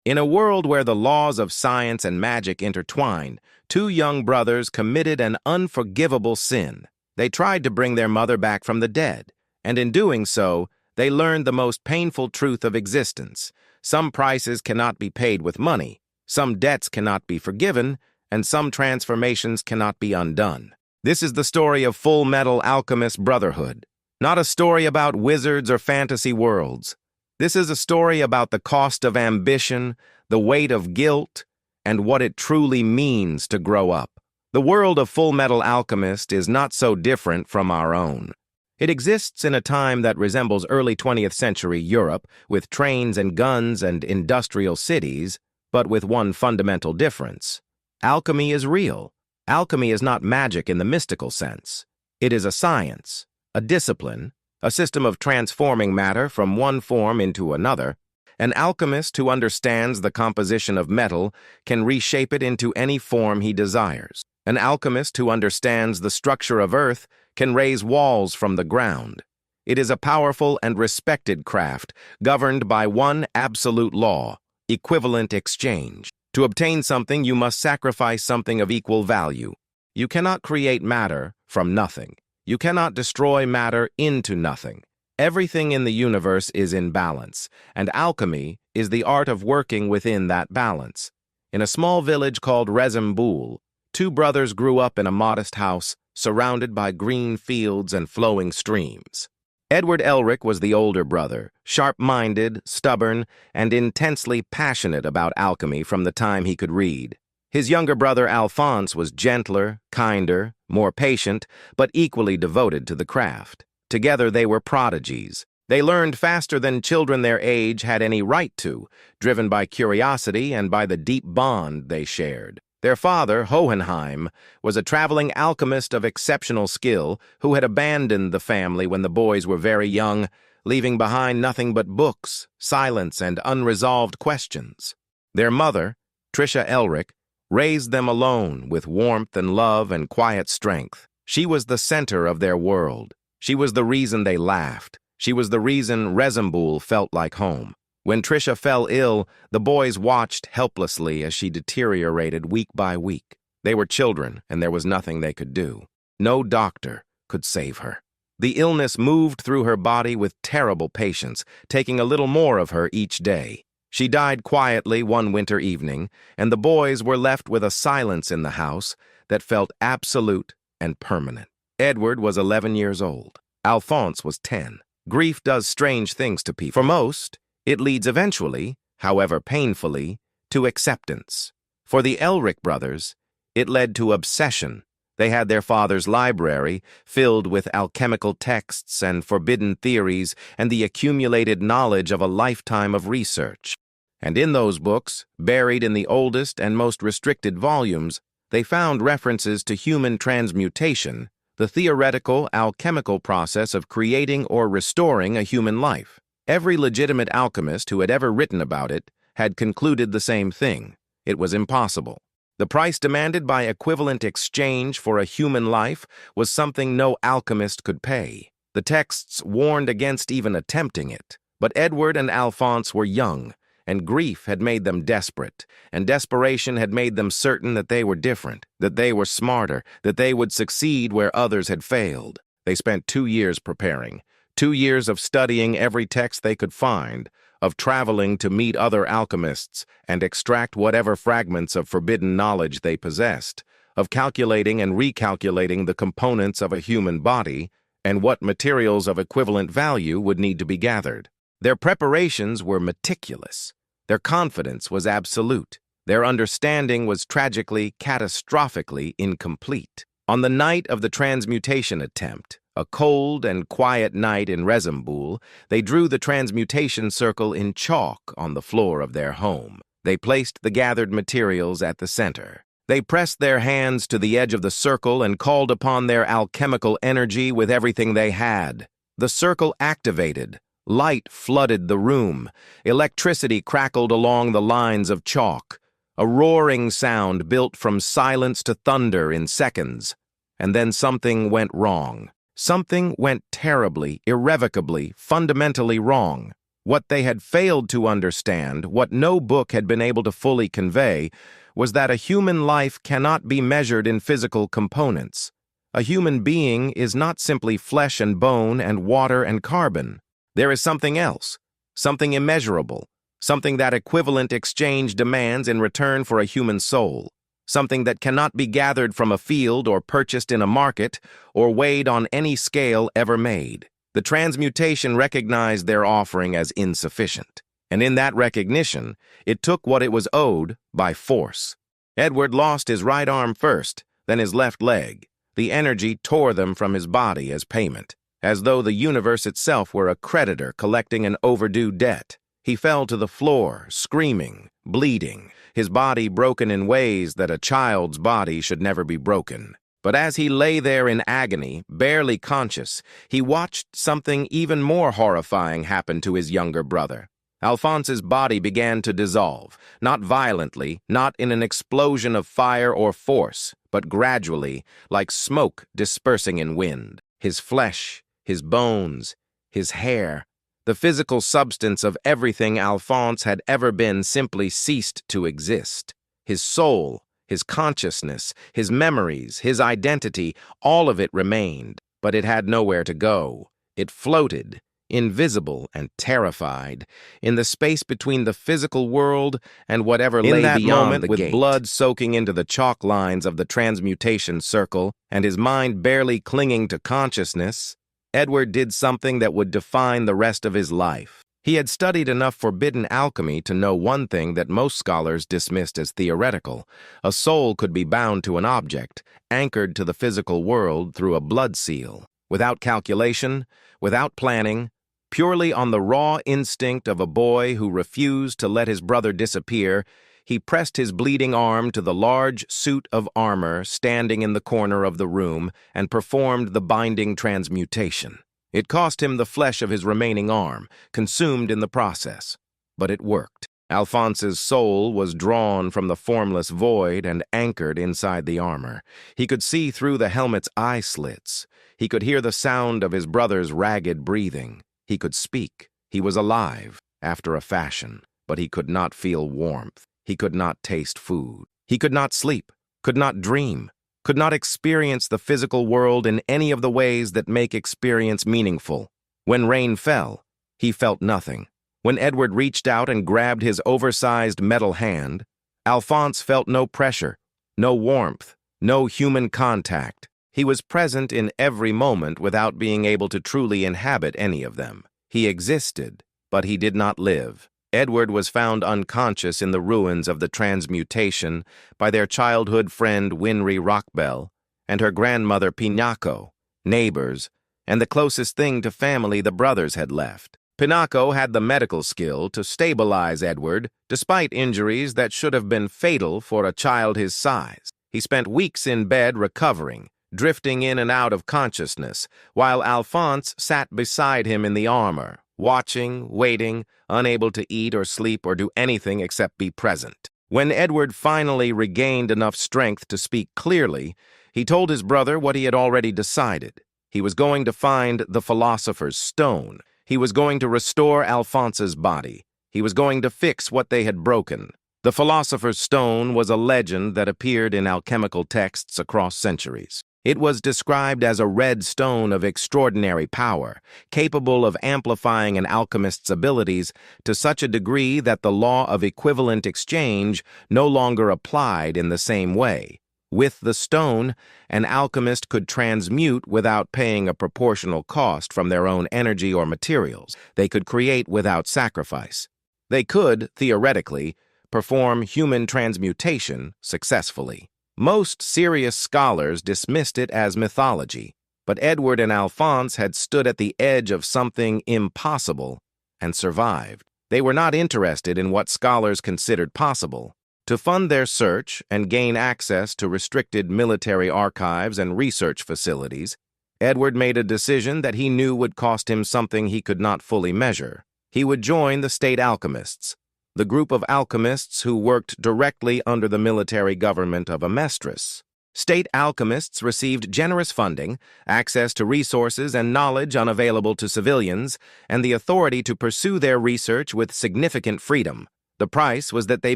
In a world where the laws of science and magic intertwined, two young brothers committed an unforgivable sin. They tried to bring their mother back from the dead, and in doing so, they learned the most painful truth of existence. Some prices cannot be paid with money, some debts cannot be forgiven, and some transformations cannot be undone. This is the story of Fullmetal Alchemist Brotherhood, not a story about wizards or fantasy worlds. This is a story about the cost of ambition, the weight of guilt, and what it truly means to grow up. The world of Fullmetal Alchemist is not so different from our own. It exists in a time that resembles early 20th century Europe, with trains and guns and industrial cities, but with one fundamental difference. Alchemy is real. Alchemy is not magic in the mystical sense. It is a science, a discipline, a system of transforming matter from one form into another. An alchemist who understands the composition of metal can reshape it into any form he desires. An alchemist who understands the structure of earth can raise walls from the ground. It is a powerful and respected craft, governed by one absolute law: equivalent exchange. To obtain something, you must sacrifice something of equal value. You cannot create matter from nothing. You cannot destroy matter into nothing. Everything in the universe is in balance, and alchemy is the art of working within that balance. In a small village called Resurrect, two brothers grew up in a modest house surrounded by green fields and flowing streams. Edward Elric was the older brother, sharp-minded, stubborn, and intensely passionate about alchemy from the time he could read. His younger brother Alphonse was gentler, kinder, more patient, but equally devoted to the craft. Together they were prodigies. They learned faster than children their age had any right to, driven by curiosity and by the deep bond they shared. Their father, Hohenheim, was a traveling alchemist of exceptional skill who had abandoned the family when the boys were very young, leaving behind nothing but books, silence, and unresolved questions. Their mother, Trisha Elric, raised them alone with warmth and love and quiet strength. She was the center of their world. She was the reason they laughed. She was the reason Resurrect felt like home. When Trisha fell ill, the boys watched helplessly as she deteriorated week by week. They were children, and there was nothing they could do. No doctor could save her. The illness moved through her body with terrible patience, taking a little more of her each day. She died quietly one winter evening, and the boys were left with a silence in the house that felt absolute and permanent. Edward was 11 years old. Alphonse was 10. Grief does strange things to people. For most, it leads eventually, however painfully, to acceptance. For the Elric brothers, it led to obsession. They had their father's library filled with alchemical texts and forbidden theories and the accumulated knowledge of a lifetime of research. And in those books, buried in the oldest and most restricted volumes, they found references to human transmutation, the theoretical alchemical process of creating or restoring a human life. Every legitimate alchemist who had ever written about it had concluded the same thing. It was impossible. The price demanded by equivalent exchange for a human life was something no alchemist could pay. The texts warned against even attempting it. But Edward and Alphonse were young, and grief had made them desperate, and desperation had made them certain that they were different, that they were smarter, that they would succeed where others had failed. They spent 2 years preparing, 2 years of studying every text they could find, of traveling to meet other alchemists and extract whatever fragments of forbidden knowledge they possessed, of calculating and recalculating the components of a human body and what materials of equivalent value would need to be gathered. Their preparations were meticulous. Their confidence was absolute. Their understanding was tragically, catastrophically incomplete. On the night of the transmutation attempt, a cold and quiet night in Resurrect, they drew the transmutation circle in chalk on the floor of their home. They placed the gathered materials at the center. They pressed their hands to the edge of the circle and called upon their alchemical energy with everything they had. The circle activated. Light flooded the room. Electricity crackled along the lines of chalk. A roaring sound built from silence to thunder in seconds. And then something went wrong. Something went terribly, irrevocably, fundamentally wrong. What they had failed to understand, what no book had been able to fully convey, was that a human life cannot be measured in physical components. A human being is not simply flesh and bone and water and carbon. There is something else, something immeasurable, something that equivalent exchange demands in return for a human soul, something that cannot be gathered from a field or purchased in a market or weighed on any scale ever made. The transmutation recognized their offering as insufficient, and in that recognition, it took what it was owed by force. Edward lost his right arm first, then his left leg. The energy tore them from his body as payment, as though the universe itself were a creditor collecting an overdue debt. He fell to the floor, screaming, bleeding, his body broken in ways that a child's body should never be broken. But as he lay there in agony, barely conscious, he watched something even more horrifying happen to his younger brother. Alphonse's body began to dissolve, not violently, not in an explosion of fire or force, but gradually, like smoke dispersing in wind. His flesh, his bones, his hair, the physical substance of everything Alphonse had ever been simply ceased to exist. His soul, his consciousness, his memories, his identity, all of it remained, but it had nowhere to go. It floated, invisible and terrified, in the space between the physical world and whatever lay beyond the gate. In that moment, with blood soaking into the chalk lines of the transmutation circle and his mind barely clinging to consciousness, Edward did something that would define the rest of his life. He had studied enough forbidden alchemy to know one thing that most scholars dismissed as theoretical. A soul could be bound to an object, anchored to the physical world through a blood seal, without calculation, without planning, purely on the raw instinct of a boy who refused to let his brother disappear. He pressed his bleeding arm to the large suit of armor standing in the corner of the room and performed the binding transmutation. It cost him the flesh of his remaining arm, consumed in the process. But it worked. Alphonse's soul was drawn from the formless void and anchored inside the armor. He could see through the helmet's eye slits. He could hear the sound of his brother's ragged breathing. He could speak. He was alive, after a fashion, but he could not feel warmth. He could not taste food. He could not sleep, could not dream, could not experience the physical world in any of the ways that make experience meaningful. When rain fell, he felt nothing. When Edward reached out and grabbed his oversized metal hand, Alphonse felt no pressure, no warmth, no human contact. He was present in every moment without being able to truly inhabit any of them. He existed, but he did not live. Edward was found unconscious in the ruins of the transmutation by their childhood friend Winry Rockbell and her grandmother Pinaco, neighbors, and the closest thing to family the brothers had left. Pinaco had the medical skill to stabilize Edward despite injuries that should have been fatal for a child his size. He spent weeks in bed recovering, drifting in and out of consciousness, while Alphonse sat beside him in the armor, watching, waiting, unable to eat or sleep or do anything except be present. When Edward finally regained enough strength to speak clearly, he told his brother what he had already decided. He was going to find the Philosopher's Stone. He was going to restore Alphonse's body. He was going to fix what they had broken. The Philosopher's Stone was a legend that appeared in alchemical texts across centuries. It was described as a red stone of extraordinary power, capable of amplifying an alchemist's abilities to such a degree that the law of equivalent exchange no longer applied in the same way. With the stone, an alchemist could transmute without paying a proportional cost from their own energy or materials. They could create without sacrifice. They could, theoretically, perform human transmutation successfully. Most serious scholars dismissed it as mythology, but Edward and Alphonse had stood at the edge of something impossible and survived. They were not interested in what scholars considered possible. To fund their search and gain access to restricted military archives and research facilities, Edward made a decision that he knew would cost him something he could not fully measure. He would join the state alchemists, the group of alchemists who worked directly under the military government of Amestris. State alchemists received generous funding, access to resources and knowledge unavailable to civilians, and the authority to pursue their research with significant freedom. The price was that they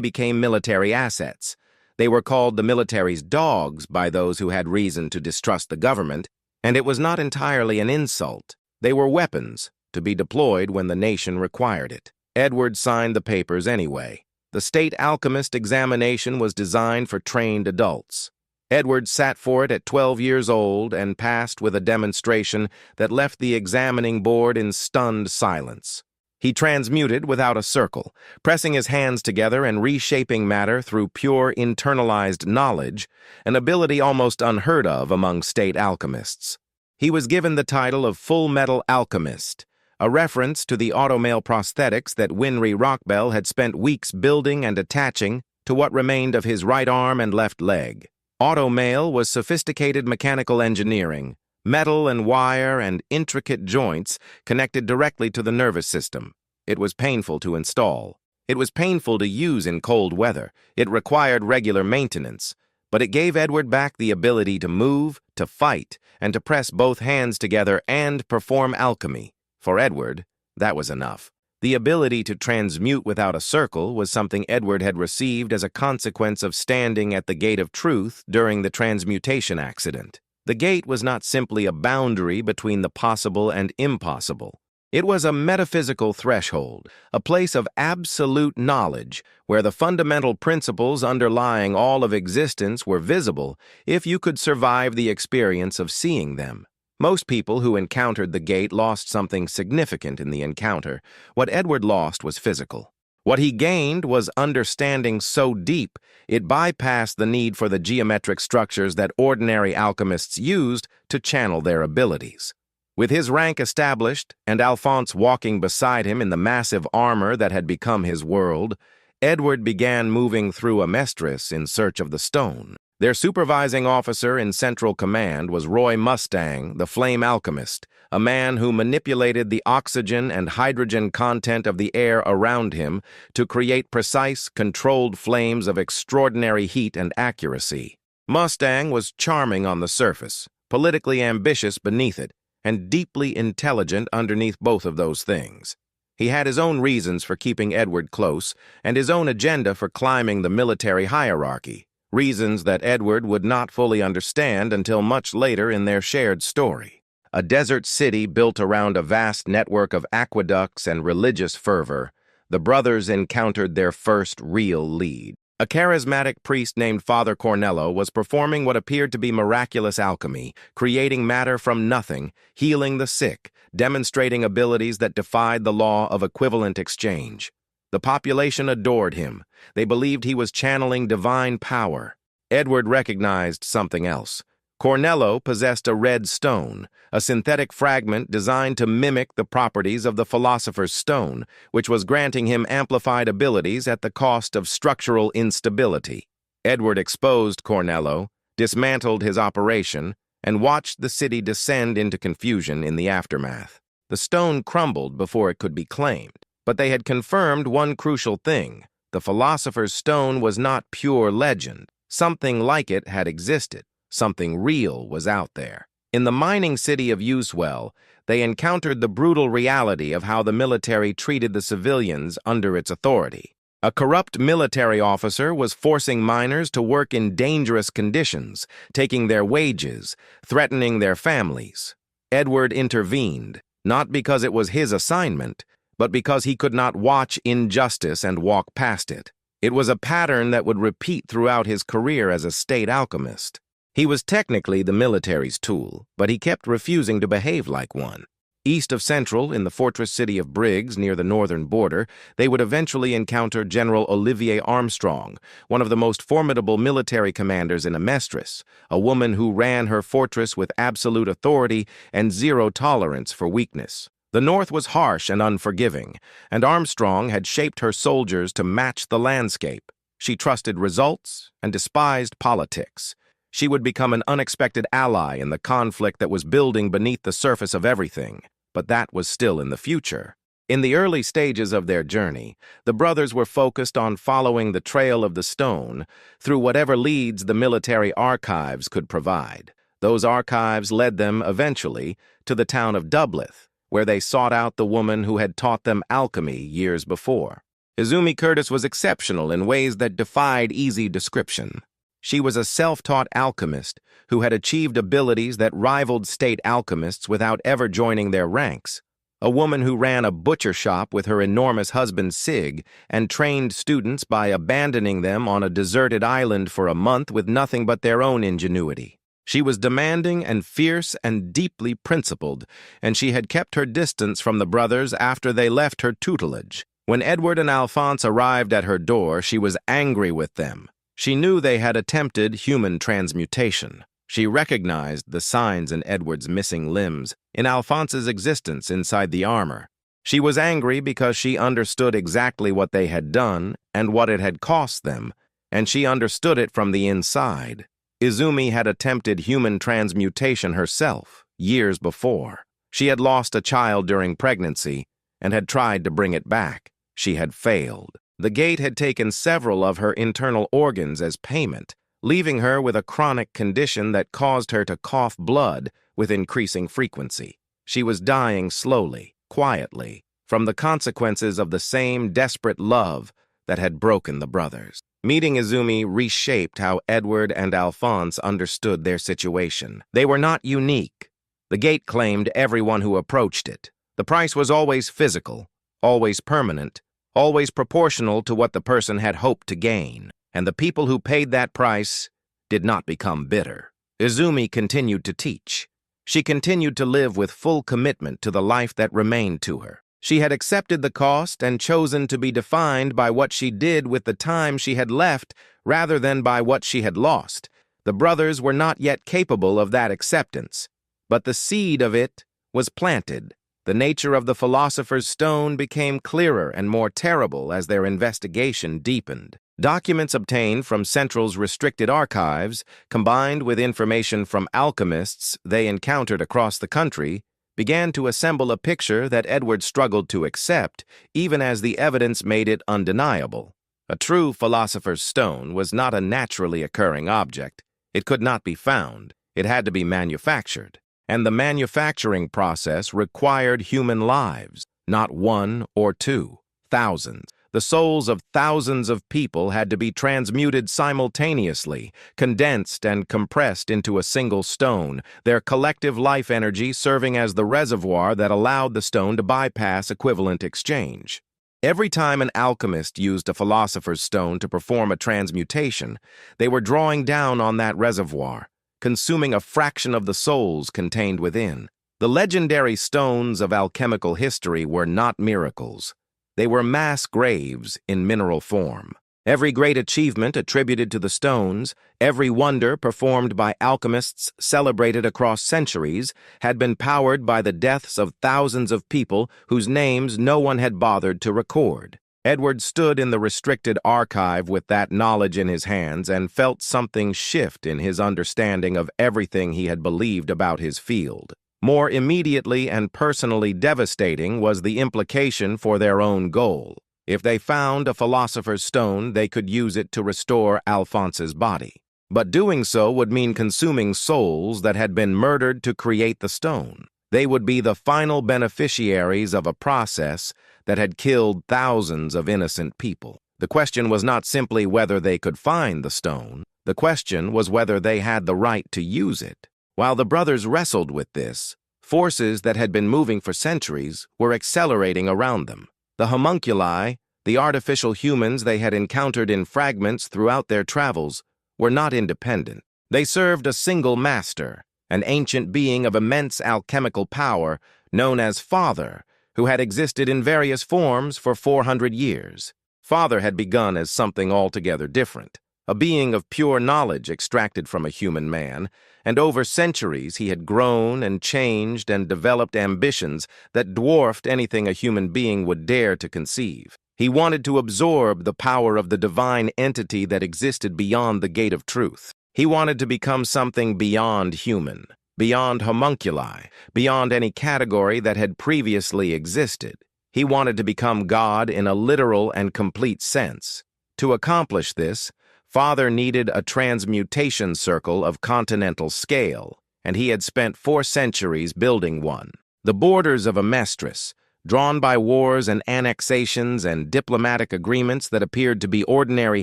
became military assets. They were called the military's dogs by those who had reason to distrust the government, and it was not entirely an insult. They were weapons, to be deployed when the nation required it. Edward signed the papers anyway. The state alchemist examination was designed for trained adults. Edward sat for it at 12 years old and passed with a demonstration that left the examining board in stunned silence. He transmuted without a circle, pressing his hands together and reshaping matter through pure internalized knowledge, an ability almost unheard of among state alchemists. He was given the title of Fullmetal Alchemist, a reference to the automail prosthetics that Winry Rockbell had spent weeks building and attaching to what remained of his right arm and left leg. Automail was sophisticated mechanical engineering, metal and wire and intricate joints connected directly to the nervous system. It was painful to install. It was painful to use in cold weather. It required regular maintenance. But it gave Edward back the ability to move, to fight, and to press both hands together and perform alchemy. For Edward, that was enough. The ability to transmute without a circle was something Edward had received as a consequence of standing at the gate of truth during the transmutation accident. The gate was not simply a boundary between the possible and impossible. It was a metaphysical threshold, a place of absolute knowledge where the fundamental principles underlying all of existence were visible if you could survive the experience of seeing them. Most people who encountered the gate lost something significant in the encounter. What Edward lost was physical. What he gained was understanding so deep it bypassed the need for the geometric structures that ordinary alchemists used to channel their abilities. With his rank established and Alphonse walking beside him in the massive armor that had become his world, Edward began moving through Amestris in search of the stone. Their supervising officer in Central Command was Roy Mustang, the Flame Alchemist, a man who manipulated the oxygen and hydrogen content of the air around him to create precise, controlled flames of extraordinary heat and accuracy. Mustang was charming on the surface, politically ambitious beneath it, and deeply intelligent underneath both of those things. He had his own reasons for keeping Edward close and his own agenda for climbing the military hierarchy. Reasons that Edward would not fully understand until much later in their shared story. A desert city built around a vast network of aqueducts and religious fervor, the brothers encountered their first real lead. A charismatic priest named Father Cornello was performing what appeared to be miraculous alchemy, creating matter from nothing, healing the sick, demonstrating abilities that defied the law of equivalent exchange. The population adored him. They believed he was channeling divine power. Edward recognized something else. Cornello possessed a red stone, a synthetic fragment designed to mimic the properties of the Philosopher's stone, which was granting him amplified abilities at the cost of structural instability. Edward exposed Cornello, dismantled his operation, and watched the city descend into confusion in the aftermath. The stone crumbled before it could be claimed. But they had confirmed one crucial thing. The Philosopher's Stone was not pure legend. Something like it had existed. Something real was out there. In the mining city of Uswell, they encountered the brutal reality of how the military treated the civilians under its authority. A corrupt military officer was forcing miners to work in dangerous conditions, taking their wages, threatening their families. Edward intervened, not because it was his assignment, but because he could not watch injustice and walk past it. It was a pattern that would repeat throughout his career as a state alchemist. He was technically the military's tool, but he kept refusing to behave like one. East of Central, in the fortress city of Briggs near the northern border, they would eventually encounter General Olivier Armstrong, one of the most formidable military commanders in Amestris, a woman who ran her fortress with absolute authority and zero tolerance for weakness. The North was harsh and unforgiving, and Armstrong had shaped her soldiers to match the landscape. She trusted results and despised politics. She would become an unexpected ally in the conflict that was building beneath the surface of everything, but that was still in the future. In the early stages of their journey, the brothers were focused on following the trail of the stone through whatever leads the military archives could provide. Those archives led them, eventually, to the town of Dublin, where they sought out the woman who had taught them alchemy years before. Izumi Curtis was exceptional in ways that defied easy description. She was a self-taught alchemist who had achieved abilities that rivaled state alchemists without ever joining their ranks. A woman who ran a butcher shop with her enormous husband Sig and trained students by abandoning them on a deserted island for a month with nothing but their own ingenuity. She was demanding and fierce and deeply principled, and she had kept her distance from the brothers after they left her tutelage. When Edward and Alphonse arrived at her door, she was angry with them. She knew they had attempted human transmutation. She recognized the signs in Edward's missing limbs, in Alphonse's existence inside the armor. She was angry because she understood exactly what they had done and what it had cost them, and she understood it from the inside. Izumi had attempted human transmutation herself, years before. She had lost a child during pregnancy and had tried to bring it back. She had failed. The gate had taken several of her internal organs as payment, leaving her with a chronic condition that caused her to cough blood with increasing frequency. She was dying slowly, quietly, from the consequences of the same desperate love that had broken the brothers. Meeting Izumi reshaped how Edward and Alphonse understood their situation. They were not unique. The gate claimed everyone who approached it. The price was always physical, always permanent, always proportional to what the person had hoped to gain. And the people who paid that price did not become bitter. Izumi continued to teach. She continued to live with full commitment to the life that remained to her. She had accepted the cost and chosen to be defined by what she did with the time she had left rather than by what she had lost. The brothers were not yet capable of that acceptance, but the seed of it was planted. The nature of the Philosopher's Stone became clearer and more terrible as their investigation deepened. Documents obtained from Central's restricted archives, combined with information from alchemists they encountered across the country, began to assemble a picture that Edward struggled to accept, even as the evidence made it undeniable. A true Philosopher's Stone was not a naturally occurring object. It could not be found. It had to be manufactured. And the manufacturing process required human lives, not one or two, thousands. The souls of thousands of people had to be transmuted simultaneously, condensed and compressed into a single stone, their collective life energy serving as the reservoir that allowed the stone to bypass equivalent exchange. Every time an alchemist used a Philosopher's Stone to perform a transmutation, they were drawing down on that reservoir, consuming a fraction of the souls contained within. The legendary stones of alchemical history were not miracles. They were mass graves in mineral form. Every great achievement attributed to the stones, every wonder performed by alchemists celebrated across centuries, had been powered by the deaths of thousands of people whose names no one had bothered to record. Edward stood in the restricted archive with that knowledge in his hands and felt something shift in his understanding of everything he had believed about his field. More immediately and personally devastating was the implication for their own goal. If they found a Philosopher's Stone, they could use it to restore Alphonse's body. But doing so would mean consuming souls that had been murdered to create the stone. They would be the final beneficiaries of a process that had killed thousands of innocent people. The question was not simply whether they could find the stone. The question was whether they had the right to use it. While the brothers wrestled with this, forces that had been moving for centuries were accelerating around them. The homunculi, the artificial humans they had encountered in fragments throughout their travels, were not independent. They served a single master, an ancient being of immense alchemical power known as Father, who had existed in various forms for 400 years. Father had begun as something altogether different, a being of pure knowledge extracted from a human man, and over centuries he had grown and changed and developed ambitions that dwarfed anything a human being would dare to conceive. He wanted to absorb the power of the divine entity that existed beyond the gate of truth. He wanted to become something beyond human, beyond homunculi, beyond any category that had previously existed. He wanted to become God in a literal and complete sense. To accomplish this, Father needed a transmutation circle of continental scale, and he had spent 4 centuries building one. The borders of Amestris, drawn by wars and annexations and diplomatic agreements that appeared to be ordinary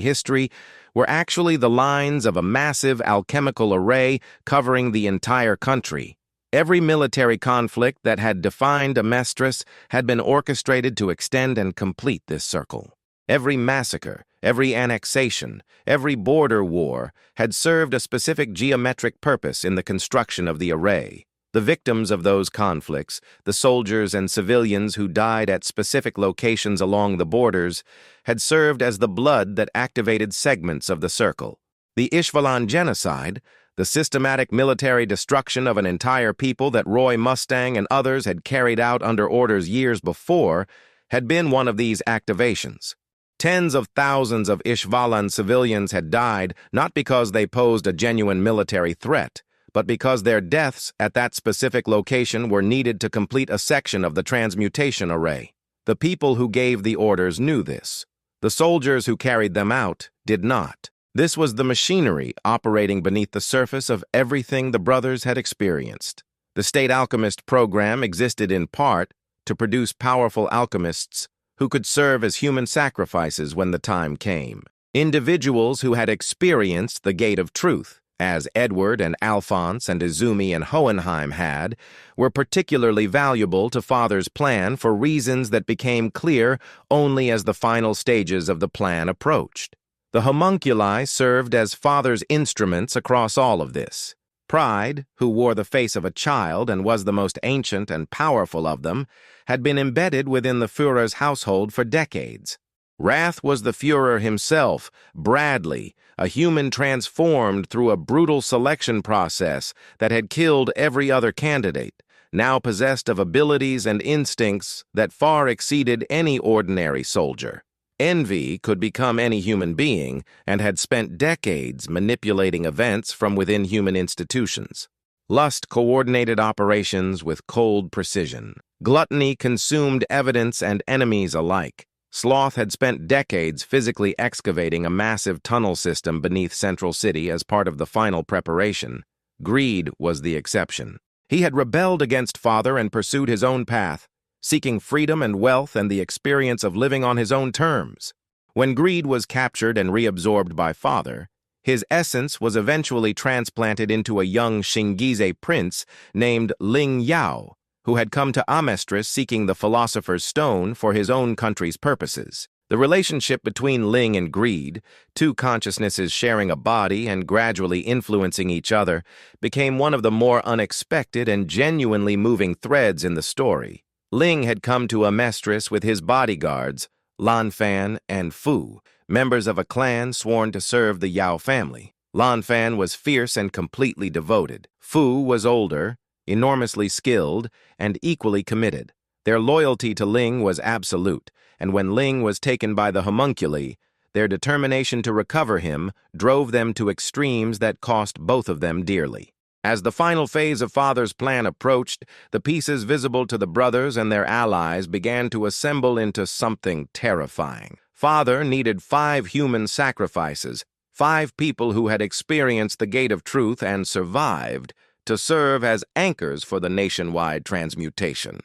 history, were actually the lines of a massive alchemical array covering the entire country. Every military conflict that had defined Amestris had been orchestrated to extend and complete this circle. Every massacre, every annexation, every border war had served a specific geometric purpose in the construction of the array. The victims of those conflicts, the soldiers and civilians who died at specific locations along the borders, had served as the blood that activated segments of the circle. The Ishvalan genocide, the systematic military destruction of an entire people that Roy Mustang and others had carried out under orders years before, had been one of these activations. Tens of thousands of Ishvalan civilians had died not because they posed a genuine military threat, but because their deaths at that specific location were needed to complete a section of the transmutation array. The people who gave the orders knew this. The soldiers who carried them out did not. This was the machinery operating beneath the surface of everything the brothers had experienced. The state alchemist program existed in part to produce powerful alchemists who could serve as human sacrifices when the time came. Individuals who had experienced the gate of truth, as Edward and Alphonse and Izumi and Hohenheim had, were particularly valuable to Father's plan for reasons that became clear only as the final stages of the plan approached. The homunculi served as Father's instruments across all of this. Pride, who wore the face of a child and was the most ancient and powerful of them, had been embedded within the Führer's household for decades. Wrath was the Führer himself, Bradley, a human transformed through a brutal selection process that had killed every other candidate, now possessed of abilities and instincts that far exceeded any ordinary soldier. Envy could become any human being and had spent decades manipulating events from within human institutions. Lust coordinated operations with cold precision. Gluttony consumed evidence and enemies alike. Sloth had spent decades physically excavating a massive tunnel system beneath Central City as part of the final preparation. Greed was the exception. He had rebelled against Father and pursued his own path, seeking freedom and wealth and the experience of living on his own terms. When greed was captured and reabsorbed by Father, his essence was eventually transplanted into a young Xingyize prince named Ling Yao, who had come to Amestris seeking the Philosopher's Stone for his own country's purposes. The relationship between Ling and greed, 2 consciousnesses sharing a body and gradually influencing each other, became one of the more unexpected and genuinely moving threads in the story. Ling had come to Amestris with his bodyguards, Lan Fan and Fu, members of a clan sworn to serve the Yao family. Lan Fan was fierce and completely devoted. Fu was older, enormously skilled, and equally committed. Their loyalty to Ling was absolute, and when Ling was taken by the homunculi, their determination to recover him drove them to extremes that cost both of them dearly. As the final phase of Father's plan approached, the pieces visible to the brothers and their allies began to assemble into something terrifying. Father needed 5 human sacrifices, 5 people who had experienced the gate of truth and survived, to serve as anchors for the nationwide transmutation.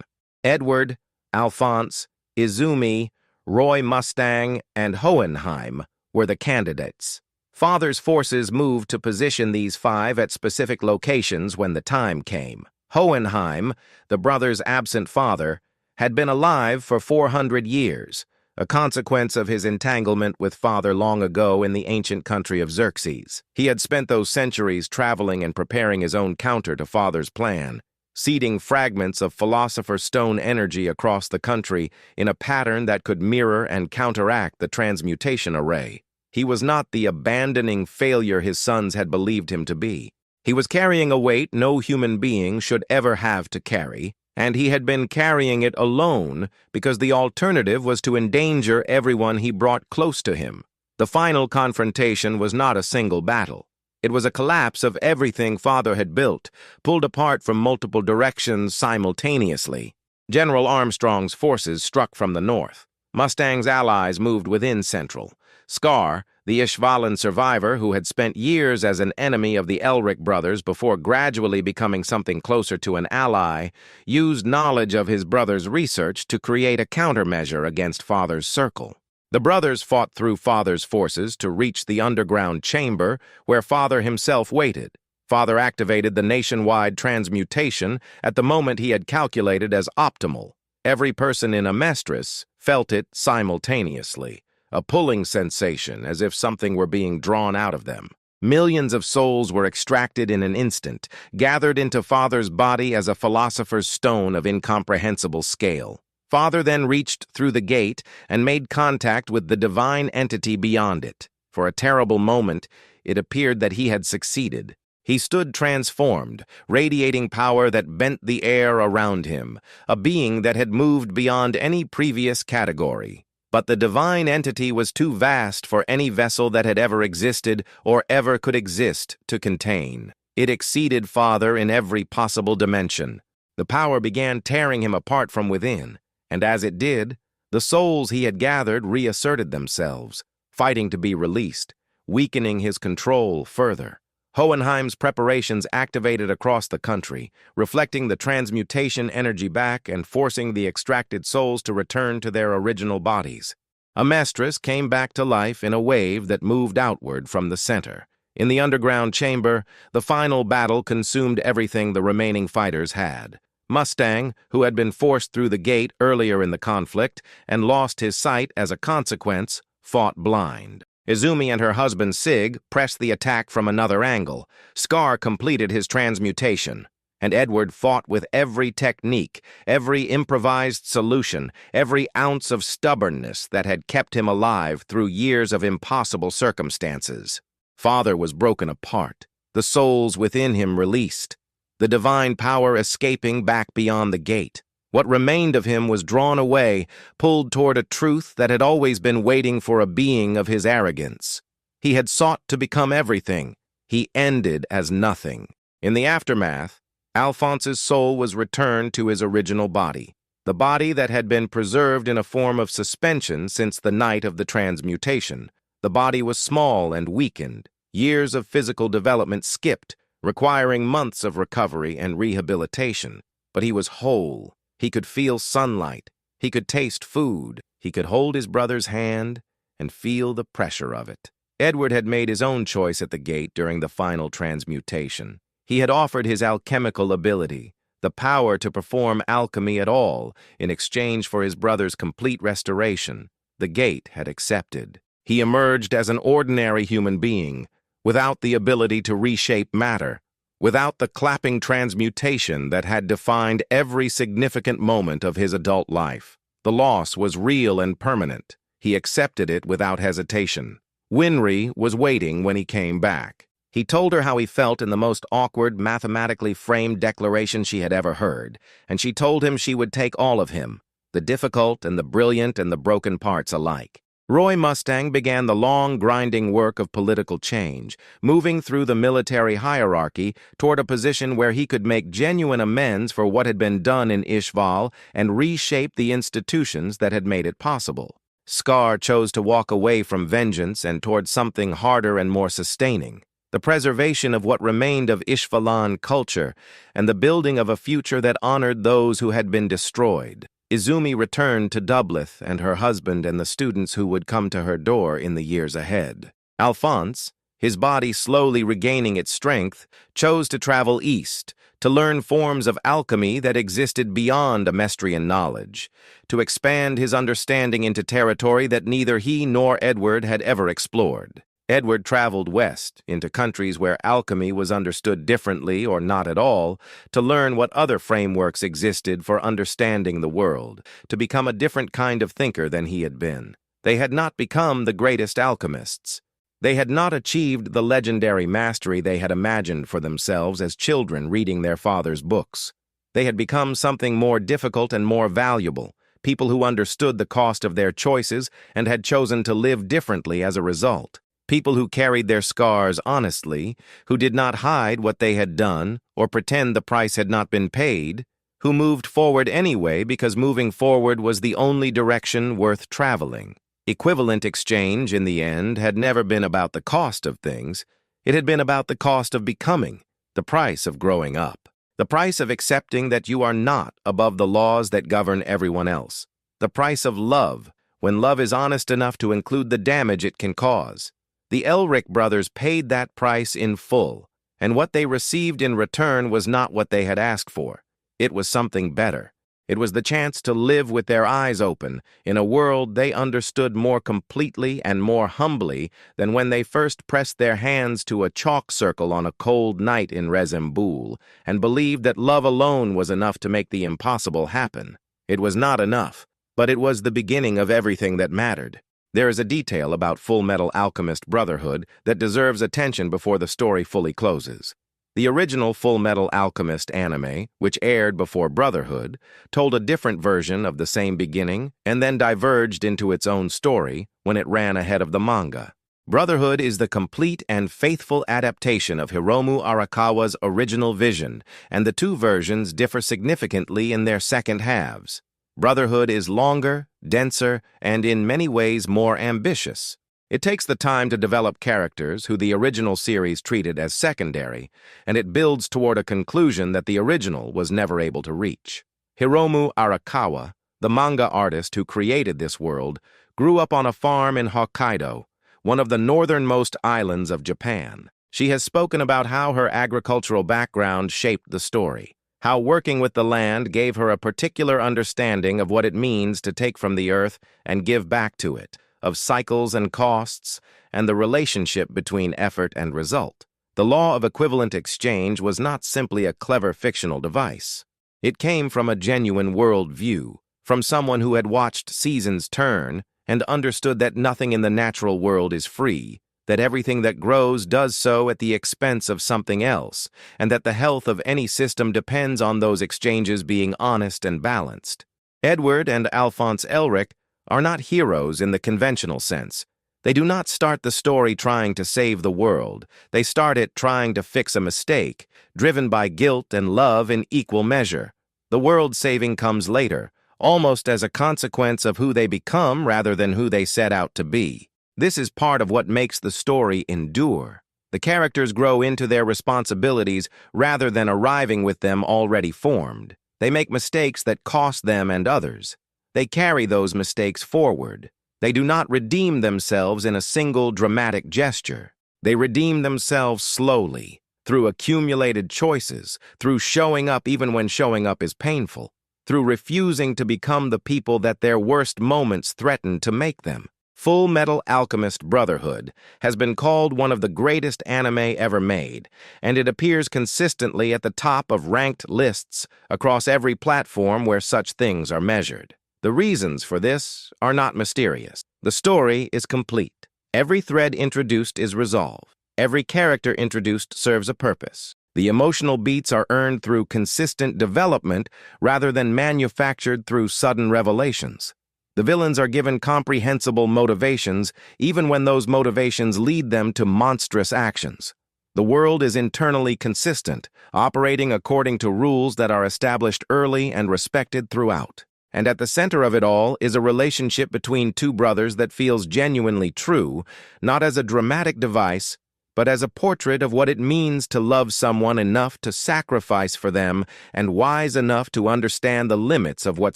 Edward, Alphonse, Izumi, Roy Mustang, and Hohenheim were the candidates. Father's forces moved to position these 5 at specific locations when the time came. Hohenheim, the brothers' absent father, had been alive for 400 years, a consequence of his entanglement with Father long ago in the ancient country of Xerxes. He had spent those centuries traveling and preparing his own counter to Father's plan, seeding fragments of Philosopher's Stone energy across the country in a pattern that could mirror and counteract the transmutation array. He was not the abandoning failure his sons had believed him to be. He was carrying a weight no human being should ever have to carry, and he had been carrying it alone because the alternative was to endanger everyone he brought close to him. The final confrontation was not a single battle. It was a collapse of everything Father had built, pulled apart from multiple directions simultaneously. General Armstrong's forces struck from the north. Mustang's allies moved within Central. Scar, the Ishvalan survivor who had spent years as an enemy of the Elric brothers before gradually becoming something closer to an ally, used knowledge of his brother's research to create a countermeasure against Father's circle. The brothers fought through Father's forces to reach the underground chamber where Father himself waited. Father activated the nationwide transmutation at the moment he had calculated as optimal. Every person in Amestris felt it simultaneously, a pulling sensation as if something were being drawn out of them. Millions of souls were extracted in an instant, gathered into Father's body as a philosopher's stone of incomprehensible scale. Father then reached through the gate and made contact with the divine entity beyond it. For a terrible moment, it appeared that he had succeeded. He stood transformed, radiating power that bent the air around him, a being that had moved beyond any previous category. But the divine entity was too vast for any vessel that had ever existed or ever could exist to contain. It exceeded Father in every possible dimension. The power began tearing him apart from within, and as it did, the souls he had gathered reasserted themselves, fighting to be released, weakening his control further. Hohenheim's preparations activated across the country, reflecting the transmutation energy back and forcing the extracted souls to return to their original bodies. Amestris came back to life in a wave that moved outward from the center. In the underground chamber, the final battle consumed everything the remaining fighters had. Mustang, who had been forced through the gate earlier in the conflict and lost his sight as a consequence, fought blind. Izumi and her husband Sig pressed the attack from another angle. Scar completed his transmutation, and Edward fought with every technique, every improvised solution, every ounce of stubbornness that had kept him alive through years of impossible circumstances. Father was broken apart, the souls within him released, the divine power escaping back beyond the gate. What remained of him was drawn away, pulled toward a truth that had always been waiting for a being of his arrogance. He had sought to become everything. He ended as nothing. In the aftermath, Alphonse's soul was returned to his original body, the body that had been preserved in a form of suspension since the night of the transmutation. The body was small and weakened, years of physical development skipped, requiring months of recovery and rehabilitation. But he was whole. He could feel sunlight, he could taste food, he could hold his brother's hand and feel the pressure of it. Edward had made his own choice at the gate during the final transmutation. He had offered his alchemical ability, the power to perform alchemy at all, in exchange for his brother's complete restoration. The gate had accepted. He emerged as an ordinary human being, without the ability to reshape matter, without the clapping transmutation that had defined every significant moment of his adult life. The loss was real and permanent. He accepted it without hesitation. Winry was waiting when he came back. He told her how he felt in the most awkward, mathematically framed declaration she had ever heard, and she told him she would take all of him, the difficult and the brilliant and the broken parts alike. Roy Mustang began the long, grinding work of political change, moving through the military hierarchy toward a position where he could make genuine amends for what had been done in Ishval and reshape the institutions that had made it possible. Scar chose to walk away from vengeance and toward something harder and more sustaining, the preservation of what remained of Ishvalan culture and the building of a future that honored those who had been destroyed. Izumi returned to Dublith and her husband and the students who would come to her door in the years ahead. Alphonse, his body slowly regaining its strength, chose to travel east, to learn forms of alchemy that existed beyond Amestrian knowledge, to expand his understanding into territory that neither he nor Edward had ever explored. Edward traveled west, into countries where alchemy was understood differently or not at all, to learn what other frameworks existed for understanding the world, to become a different kind of thinker than he had been. They had not become the greatest alchemists. They had not achieved the legendary mastery they had imagined for themselves as children reading their father's books. They had become something more difficult and more valuable, people who understood the cost of their choices and had chosen to live differently as a result. People who carried their scars honestly, who did not hide what they had done or pretend the price had not been paid, who moved forward anyway because moving forward was the only direction worth traveling. Equivalent exchange, in the end, had never been about the cost of things. It had been about the cost of becoming, the price of growing up, the price of accepting that you are not above the laws that govern everyone else, the price of love, when love is honest enough to include the damage it can cause. The Elric brothers paid that price in full, and what they received in return was not what they had asked for. It was something better. It was the chance to live with their eyes open in a world they understood more completely and more humbly than when they first pressed their hands to a chalk circle on a cold night in Rezembul and believed that love alone was enough to make the impossible happen. It was not enough, but it was the beginning of everything that mattered. There is a detail about Fullmetal Alchemist Brotherhood that deserves attention before the story fully closes. The original Fullmetal Alchemist anime, which aired before Brotherhood, told a different version of the same beginning and then diverged into its own story when it ran ahead of the manga. Brotherhood is the complete and faithful adaptation of Hiromu Arakawa's original vision, and the two versions differ significantly in their second halves. Brotherhood is longer, denser, and in many ways more ambitious. It takes the time to develop characters who the original series treated as secondary, and it builds toward a conclusion that the original was never able to reach. Hiromu Arakawa, the manga artist who created this world, grew up on a farm in Hokkaido, one of the northernmost islands of Japan. She has spoken about how her agricultural background shaped the story, how working with the land gave her a particular understanding of what it means to take from the earth and give back to it, of cycles and costs, and the relationship between effort and result. The law of equivalent exchange was not simply a clever fictional device. It came from a genuine world view, from someone who had watched seasons turn and understood that nothing in the natural world is free, that everything that grows does so at the expense of something else, and that the health of any system depends on those exchanges being honest and balanced. Edward and Alphonse Elric are not heroes in the conventional sense. They do not start the story trying to save the world. They start it trying to fix a mistake, driven by guilt and love in equal measure. The world saving comes later, almost as a consequence of who they become rather than who they set out to be. This is part of what makes the story endure. The characters grow into their responsibilities rather than arriving with them already formed. They make mistakes that cost them and others. They carry those mistakes forward. They do not redeem themselves in a single dramatic gesture. They redeem themselves slowly, through accumulated choices, through showing up even when showing up is painful, through refusing to become the people that their worst moments threaten to make them. Fullmetal Alchemist Brotherhood has been called one of the greatest anime ever made, and it appears consistently at the top of ranked lists across every platform where such things are measured. The reasons for this are not mysterious. The story is complete. Every thread introduced is resolved. Every character introduced serves a purpose. The emotional beats are earned through consistent development rather than manufactured through sudden revelations. The villains are given comprehensible motivations, even when those motivations lead them to monstrous actions. The world is internally consistent, operating according to rules that are established early and respected throughout. And at the center of it all is a relationship between two brothers that feels genuinely true, not as a dramatic device, but as a portrait of what it means to love someone enough to sacrifice for them and wise enough to understand the limits of what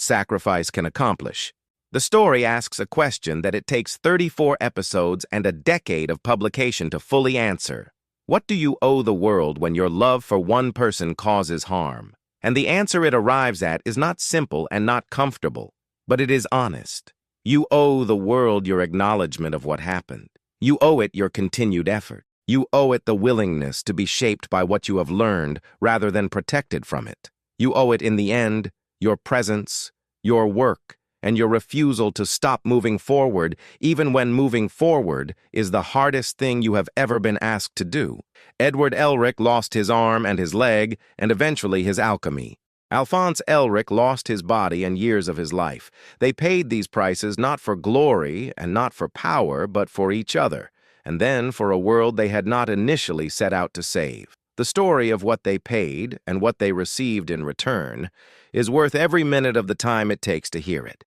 sacrifice can accomplish. The story asks a question that it takes 34 episodes and a decade of publication to fully answer. What do you owe the world when your love for one person causes harm? And the answer it arrives at is not simple and not comfortable, but it is honest. You owe the world your acknowledgement of what happened. You owe it your continued effort. You owe it the willingness to be shaped by what you have learned rather than protected from it. You owe it, in the end, your presence, your work, and your refusal to stop moving forward, even when moving forward is the hardest thing you have ever been asked to do. Edward Elric lost his arm and his leg, and eventually his alchemy. Alphonse Elric lost his body and years of his life. They paid these prices not for glory and not for power, but for each other, and then for a world they had not initially set out to save. The story of what they paid and what they received in return is worth every minute of the time it takes to hear it.